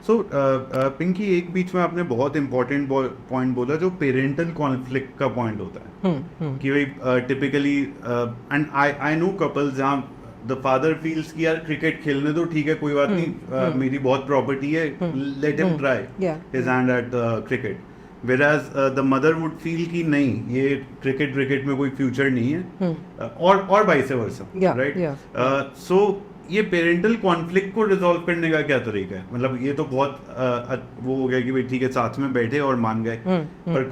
सो पिंकी, एक बीच में आपने बहुत इंपॉर्टेंट पॉइंट बोला जो पेरेंटल कॉन्फ्लिक्ट का पॉइंट होता है कि भाई typically and I know couples जहाँ द फादर फील्स कि यार क्रिकेट खेलने दो, ठीक है कोई बात नहीं, मेरी बहुत प्रॉपर्टी है, let him try his hand eight cricket, whereas the mother would feel कि नहीं ये क्रिकेट में कोई फ्यूचर नहीं है, और वाइस वर्सा, राइट? सो ये पेरेंटल कॉन्फ्लिक्ट को रिजॉल्व करने का क्या तरीका है? मतलब ये तो बहुत वो हो गया कि भाई ठीक है साथ में बैठे और मान गए, पर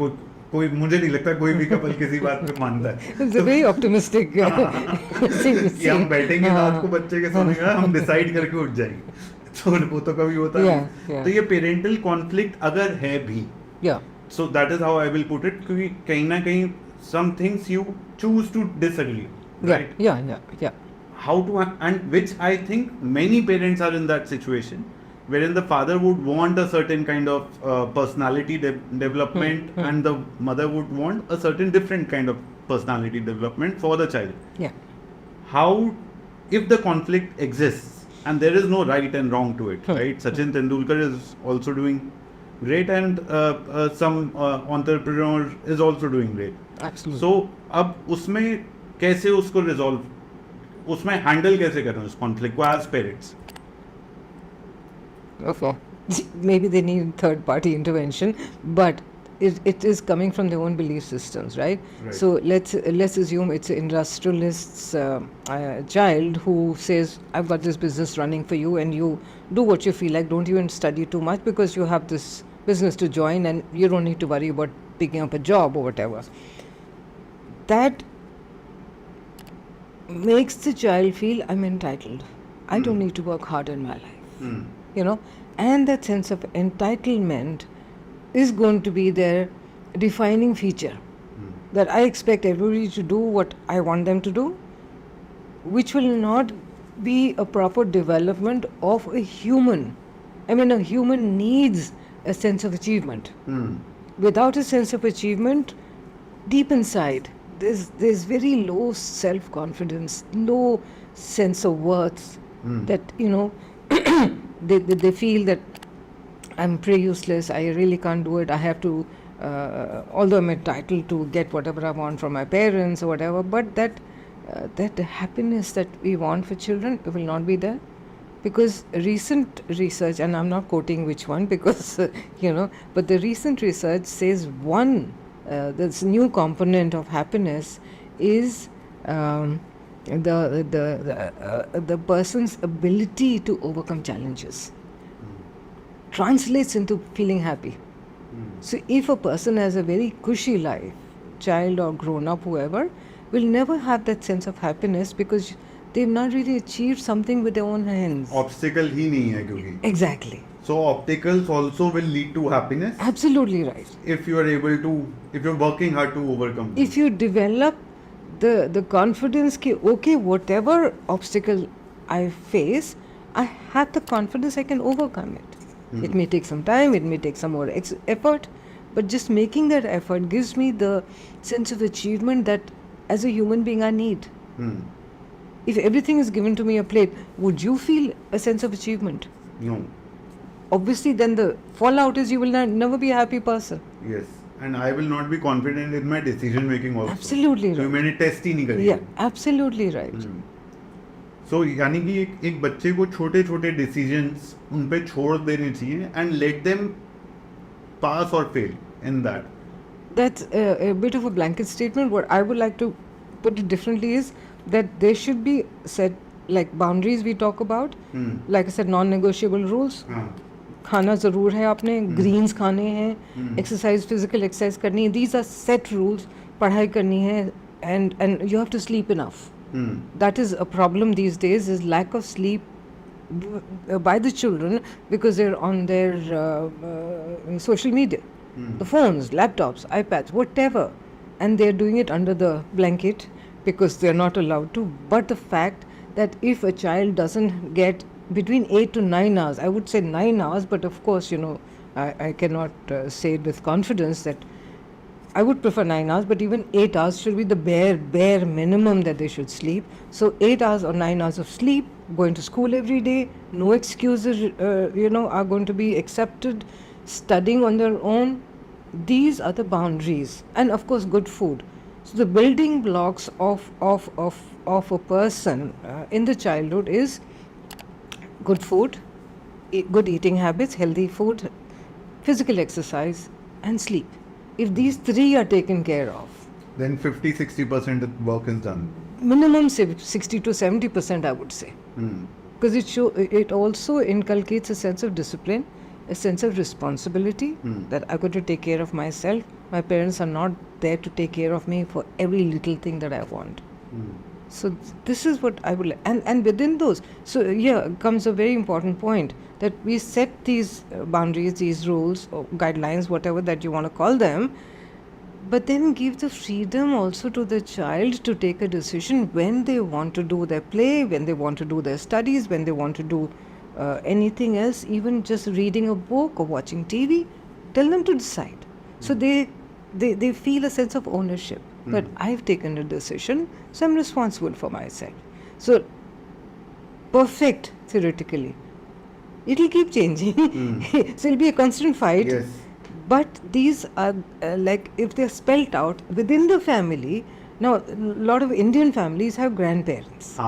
कोई मुझे नहीं लगता कोई भी कपल किसी बात पे मानता है. It's a very optimistic कि हम बैठेंगे रात को बच्चे के सोने का, हम डिसाइड करके उठ जाएंगे, तो वो तो कभी होता नहीं. तो ये पेरेंटल कॉन्फ्लिक्ट अगर है भी, so that is how I will put it, क्योंकि कहीं ना कहीं some things you choose to disagree, right? Yeah. How to, and which I think many parents are in that situation, wherein the father would want a certain kind of personality development, and the mother would want a certain different kind of personality development for the child. Yeah. How, if the conflict exists and there is no right and wrong to it, right? Sachin Tendulkar is also doing great, and some entrepreneur is also doing great. Absolutely. So अब उसमें कैसे उसको resolve, उसमें handle कैसे करें उस conflict को as parents? Okay. Maybe they need third party intervention, but it is coming from their own belief systems, right? So let's assume it's an industrialist's child who says, I've got this business running for you, and you do what you feel like, don't even study too much because you have this business to join and you don't need to worry about picking up a job or whatever. That makes the child feel I'm entitled. I don't need to work hard in my life. You know, and that sense of entitlement is going to be their defining feature. That I expect everybody to do what I want them to do, which will not be a proper development of a human. I mean, a human needs a sense of achievement. Without a sense of achievement, deep inside, there's very low self-confidence, low sense of worth, that, you know, they feel that I'm pretty useless, I really can't do it, I have to, although I'm entitled to get whatever I want from my parents or whatever, but that happiness that we want for children will not be there. Because recent research, and I'm not quoting which one because, you know, but the recent research says this new component of happiness is the person's ability to overcome challenges. Translates into feeling happy. So if a person has a very cushy life, child or grown up, whoever, will never have that sense of happiness because they've not really achieved something with their own hands. Obstacle ही नहीं है क्योंकि. Exactly. So obstacles also will lead to happiness. Absolutely right. If you are able to, if you're working hard to overcome. If you develop the confidence कि okay, whatever obstacle I face, I have the confidence I can overcome it. It may take some time, it may take some more effort, but just making that effort gives me the sense of achievement that as a human being I need. If everything is given to me a plate, would you feel a sense of achievement? No. Obviously, then the fallout is you will never be a happy person. Yes. And I will not be confident in my decision making also. Absolutely right. So मैंने test ही नहीं करी. Yeah, absolutely right. So यानी कि एक बच्चे को छोटे छोटे डिसीजंस उन पे छोड़ देने चाहिए and let them pass or fail in that. That's a bit of a blanket statement. What I would like to put it differently is that there should be set like boundaries we talk about. Like I said, non-negotiable rules. खाना ज़रूर है आपने, Green's खाने हैं, exercise physical exercise करनी है, these are set rules, पढ़ाई करनी है, and you have to sleep enough. That is a problem these days, is lack of sleep by the children because they're on their social media, the phones, laptops, iPads, whatever, and they're doing it under the blanket because they're not allowed to. But the fact that if a child doesn't get between 8 to 9 hours, I would say 9 hours, but of course, you know, I cannot say it with confidence that I would prefer 9 hours, but even 8 hours should be the bare minimum that they should sleep. So 8 hours or 9 hours of sleep, going to school every day, no excuses, are going to be accepted, studying on their own. These are the boundaries, and of course, good food. So the building blocks of a person in the childhood is good food, good eating habits, healthy food, physical exercise, and sleep. If these three are taken care of, then 50-60% of work is done. minimum 60 to 70%, I would say, because it also inculcates a sense of discipline, a sense of responsibility, that I've got to take care of myself. My parents are not there to take care of me for every little thing that I want. So this is what I would like. And within those, so here comes a very important point, that we set these boundaries, these rules or guidelines, whatever that you want to call them, but then give the freedom also to the child to take a decision when they want to do their play, when they want to do their studies, when they want to do anything else, even just reading a book or watching TV. Tell them to decide. So they feel a sense of ownership, that I've taken a decision, so I'm responsible for myself. So perfect, theoretically. It'll keep changing. So it'll be a constant fight. Yes. But these are like, if they're spelt out within the family. Now, a lot of Indian families have grandparents.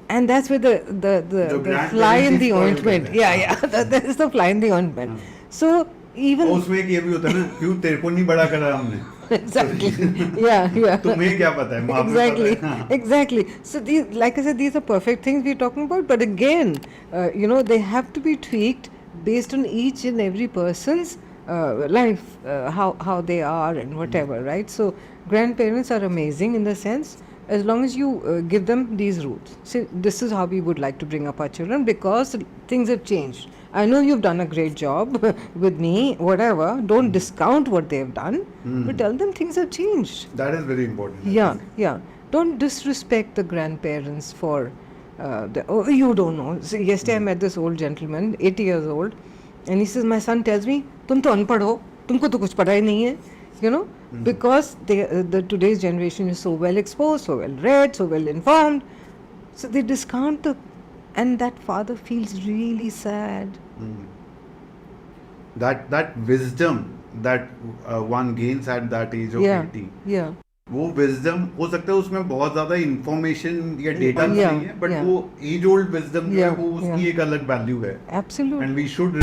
And that's where the fly in the ointment. Yeah. That is the fly in the ointment. So even उसमें एक ये भी होता है ना, क्यों तेरे को नहीं बड़ा करा हमने. Exactly. Yeah. तुम्हें क्या पता है, माँ को पता है. Exactly. So these, like I said, these are perfect things we're talking about. But again, they have to be tweaked based on each and every person's life, how they are and whatever, right? So grandparents are amazing in the sense, as long as you give them these rules. See, this is how we would like to bring up our children, because things have changed. I know you've done a great job with me, whatever. Don't discount what they've done, but tell them things have changed. That is very important. Yeah. Don't disrespect the grandparents for you don't know. So yesterday I met this old gentleman, 80 years old, and he says, my son tells me, तुम तो अनपढ़ हो, तुमको तो कुछ पता ही नहीं है, because the today's generation is so well exposed, so well read, so well informed, so they discount and that father feels really sad. That wisdom that one gains at that age of 80. Yeah. वो wisdom हो सकता है, उसमें बहुत ज्यादा information या data नहीं है, बट वो एज ओल्ड विजडम जो है वो उसकी एक अलग वैल्यू है. Absolutely. And we should